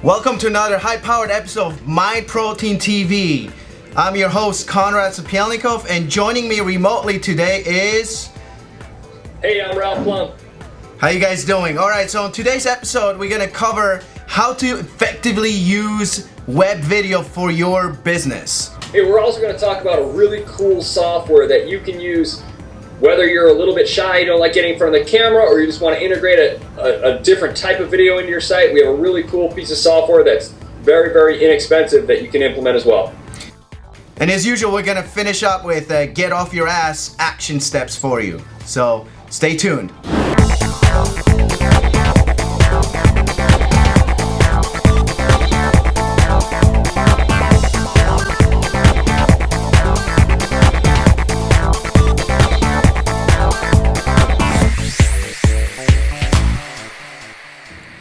Welcome to another high-powered episode of My Protein TV. I'm your host, Konrad Sapielnikov, and joining me remotely today is... Hey, I'm Ralph Plum. How you guys doing? Alright, so in today's episode, we're gonna cover how to effectively use web video for your business. Hey, we're also going to talk about a really cool software that you can use whether you're a little bit shy, you don't like getting in front of the camera, or you just want to integrate a different type of video into your site. We have a really cool piece of software that's very, very inexpensive that you can implement as well. And as usual, we're gonna finish up with get off your ass action steps for you. So stay tuned.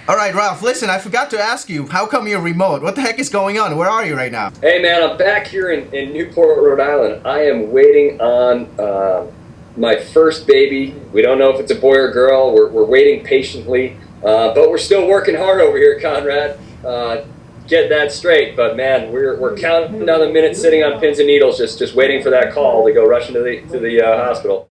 Alright, Ralph, listen, I forgot to ask you, how come you're remote? What the heck is going on? Where are you right now? Hey man, I'm back here in Newport, Rhode Island. I am waiting on my first baby. We don't know if it's a boy or girl. We're waiting patiently, but we're still working hard over here, Conrad. Get that straight, but man, we're counting down the minutes, sitting on pins and needles, just waiting for that call to go rushing to the hospital.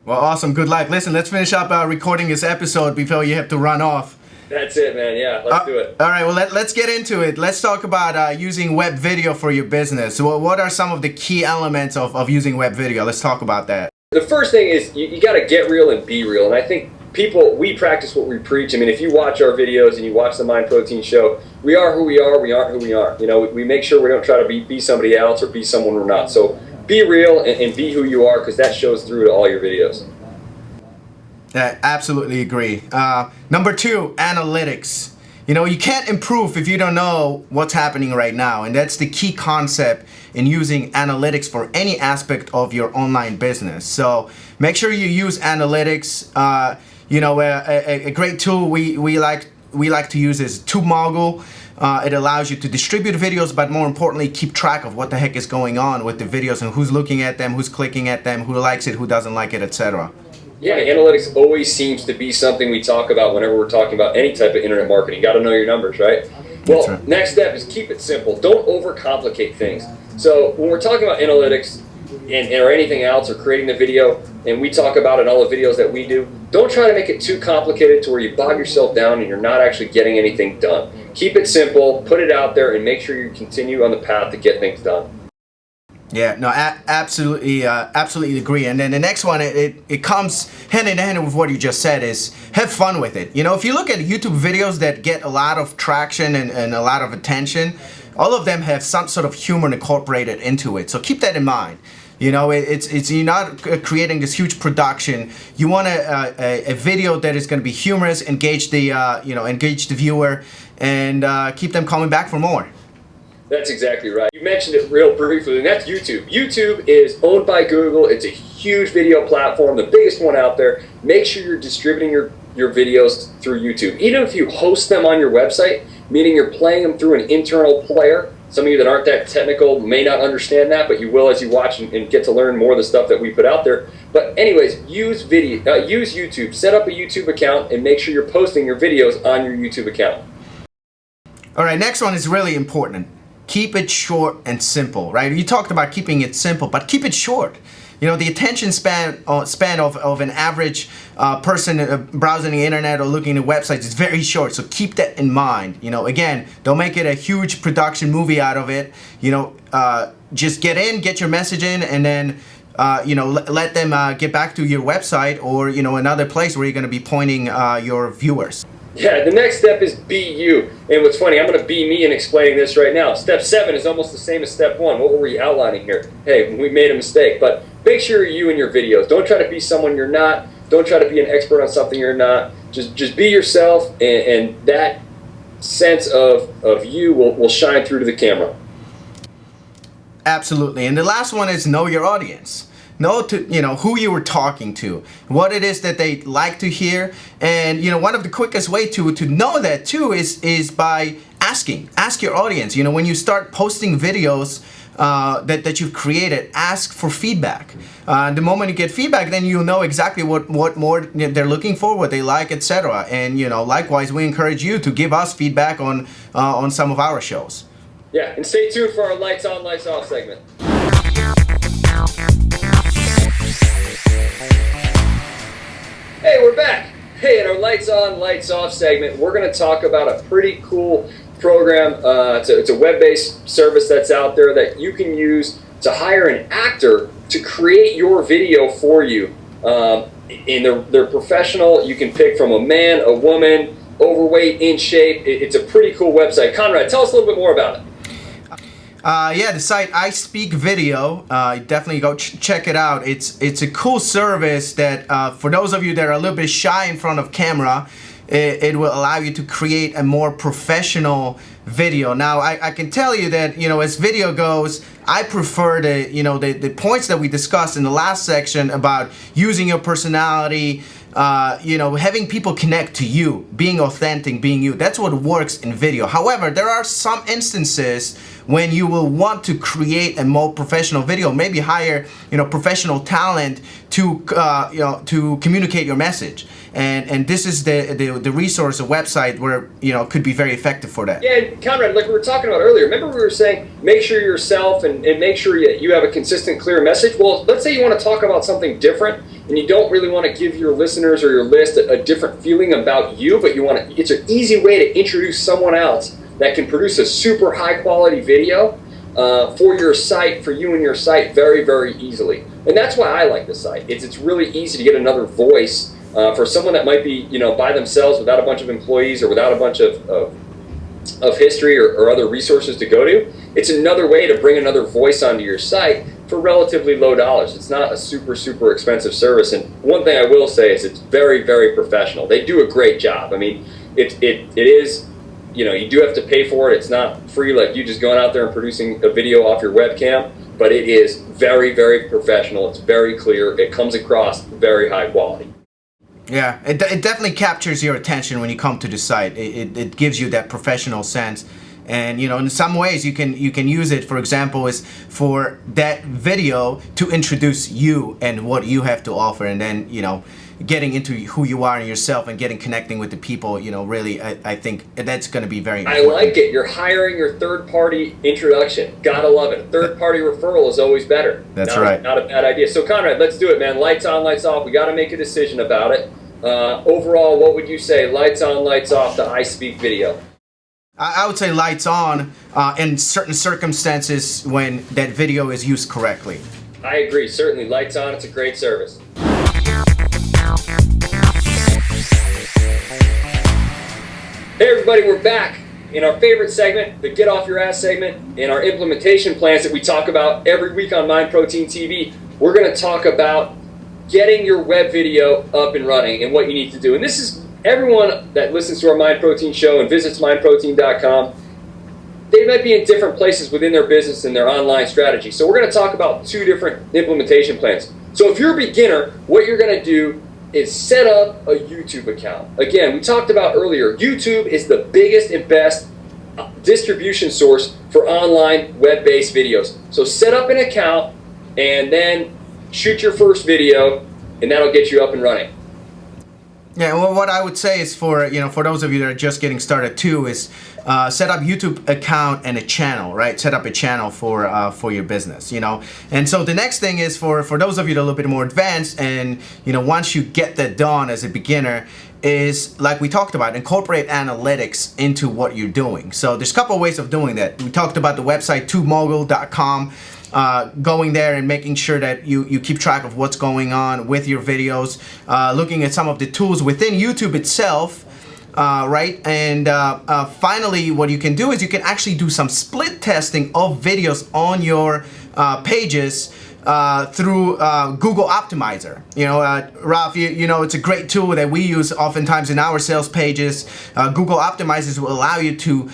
Well, awesome, good luck. Listen, let's finish up recording this episode before you have to run off. That's it, man. Yeah, let's do it. All right, well, let's get into it. Let's talk about using web video for your business. So what are some of the key elements of using web video? Let's talk about that. The first thing is you got to get real and be real. And I think we practice what we preach. I mean, if you watch our videos and you watch the Mind Protein show, we are who we are, we aren't who we aren't. You know, we make sure we don't try to be somebody else or be someone we're not. So be real and be who you are, because that shows through to all your videos. I absolutely agree. Number two, analytics. You know, you can't improve if you don't know what's happening right now, and that's the key concept in using analytics for any aspect of your online business. So make sure you use analytics. You know, a great tool we like to use is TubeMogul. It allows you to distribute videos, but more importantly, keep track of what the heck is going on with the videos and who's looking at them, who's clicking at them, who likes it, who doesn't like it, etc. Yeah, analytics always seems to be something we talk about whenever we're talking about any type of internet marketing. You got to know your numbers, right? Well, right. Next step is keep it simple. Don't overcomplicate things. So when we're talking about analytics or anything else, or creating the video, and we talk about it in all the videos that we do, don't try to make it too complicated to where you bog yourself down and you're not actually getting anything done. Keep it simple, put it out there, and make sure you continue on the path to get things done. Yeah, no, absolutely agree. And then the next one, it comes hand in hand with what you just said, is have fun with it. You know, if you look at YouTube videos that get a lot of traction and a lot of attention, all of them have some sort of humor incorporated into it. So keep that in mind. You know, it's you're not creating this huge production. You want a video that is going to be humorous, engage the viewer, and keep them coming back for more. That's exactly right. You mentioned it real briefly, and that's YouTube. YouTube is owned by Google. It's a huge video platform, the biggest one out there. Make sure you're distributing your videos through YouTube. Even if you host them on your website, meaning you're playing them through an internal player. Some of you that aren't that technical may not understand that, but you will as you watch and get to learn more of the stuff that we put out there. But anyways, use YouTube. Set up a YouTube account and make sure you're posting your videos on your YouTube account. All right, next one is really important. Keep it short and simple, right? You talked about keeping it simple, but keep it short. You know, the attention span of an average person browsing the internet or looking at websites is very short, so keep that in mind. You know, again, don't make it a huge production movie out of it. You know, just get your message in, and then you know, let them get back to your website or, you know, another place where you're going to be pointing your viewers. Yeah, the next step is be you. And what's funny, I'm going to be me in explaining this right now. Step 7 is almost the same as step 1. What were we outlining here? Hey, we made a mistake, but make sure you're you in your videos. Don't try to be someone you're not. Don't try to be an expert on something you're not. Just be yourself, and that sense of you will shine through to the camera. Absolutely. And the last one is know your audience. Know who you were talking to, what it is that they like to hear, and one of the quickest way to know that too is by ask your audience. When you start posting videos that you've created, ask for feedback. The moment you get feedback, then you'll know exactly what more they're looking for, what they like, etc. And likewise, we encourage you to give us feedback on some of our shows. Yeah, and stay tuned for our Lights On, Lights Off segment. Hey, we're back. Hey, in our Lights On, Lights Off segment, we're going to talk about a pretty cool program. It's a web-based service that's out there that you can use to hire an actor to create your video for you. And they're professional. You can pick from a man, a woman, overweight, in shape. It's a pretty cool website. Conrad, tell us a little bit more about it. Yeah, the site I Speak Video, definitely go check it out. It's a cool service that for those of you that are a little bit shy in front of camera, it will allow you to create a more professional video. Now, I can tell you that, as video goes, I prefer the points that we discussed in the last section about using your personality, having people connect to you, being authentic, being you. That's what works in video. However, there are some instances when you will want to create a more professional video, maybe hire, professional talent to communicate your message. And this is the resource, a website where, could be very effective for that. Yeah, and Conrad, like we were talking about earlier, remember we were saying, make sure you're yourself and make sure you have a consistent, clear message. Well, let's say you want to talk about something different and you don't really want to give your listeners or your list a different feeling about you, but it's an easy way to introduce someone else that can produce a super high quality video for your site, for you and your site very, very easily. And that's why I like the site. It's really easy to get another voice for someone that might be, by themselves without a bunch of employees or without a bunch of history or other resources to go to. It's another way to bring another voice onto your site for relatively low dollars. It's not a super, super expensive service. And one thing I will say is it's very, very professional. They do a great job. I mean, it is, you do have to pay for it. It's not free like you just going out there and producing a video off your webcam, but it is very, very professional. It's very clear. It comes across very high quality. Yeah, it definitely captures your attention when you come to the site. It gives you that professional sense. And in some ways you can use it, for example, is for that video to introduce you and what you have to offer, and then getting into who you are and yourself and connecting with the people. Really, I think that's going to be very important. I like it. You're hiring your third-party introduction. Gotta love it. A third-party referral is always better. That's right. Not a bad idea. So Conrad, let's do it, man. Lights on, lights off. We got to make a decision about it. Overall, what would you say? Lights on, lights off. The I Speak Video. I would say lights on in certain circumstances when that video is used correctly. I agree. Certainly, lights on. It's a great service. Hey everybody, we're back in our favorite segment, the Get Off Your Ass segment, in our implementation plans that we talk about every week on Mind Protein TV. We're going to talk about getting your web video up and running and what you need to do. And this is everyone that listens to our Mind Protein show and visits mindprotein.com. They might be in different places within their business and their online strategy. So we're going to talk about two different implementation plans. So if you're a beginner, what you're going to do is set up a YouTube account. Again, we talked about earlier, YouTube is the biggest and best distribution source for online web-based videos. So set up an account and then shoot your first video, and that'll get you up and running. Yeah, well, what I would say is for those of you that are just getting started too is set up YouTube account and a channel, right? Set up a channel for your business, And so the next thing is for those of you that are a little bit more advanced, and once you get that done as a beginner, is like we talked about, incorporate analytics into what you're doing. So there's a couple of ways of doing that. We talked about the website tubemogul.com. Going there and making sure that you keep track of what's going on with your videos, looking at some of the tools within YouTube itself, right? And finally, what you can do is you can actually do some split testing of videos on your pages through Google Optimizer. Ralph, it's a great tool that we use oftentimes in our sales pages. Google Optimizers will allow you to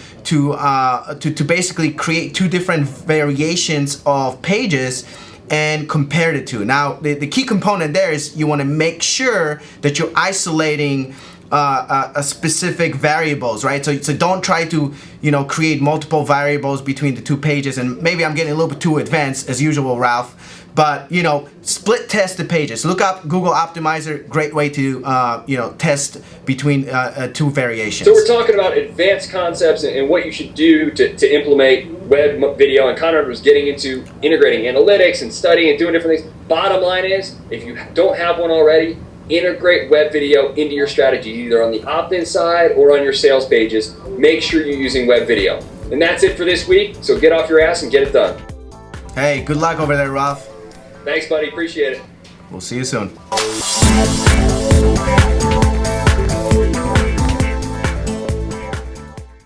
basically create two different variations of pages and compare the two. Now, the key component there is you want to make sure that you're isolating a specific variables, right? So don't try to, you know, create multiple variables between the two pages. And maybe I'm getting a little bit too advanced as usual, Ralph. But, you know, split test the pages. Look up Google Optimizer, great way to, you know, test between two variations. So we're talking about advanced concepts and what you should do to implement web video. And Conrad was getting into integrating analytics and studying and doing different things. Bottom line is, if you don't have one already, integrate web video into your strategy, either on the opt-in side or on your sales pages. Make sure you're using web video. And that's it for this week. So get off your ass and get it done. Hey, good luck over there, Ralph. Thanks, buddy. Appreciate it. We'll see you soon.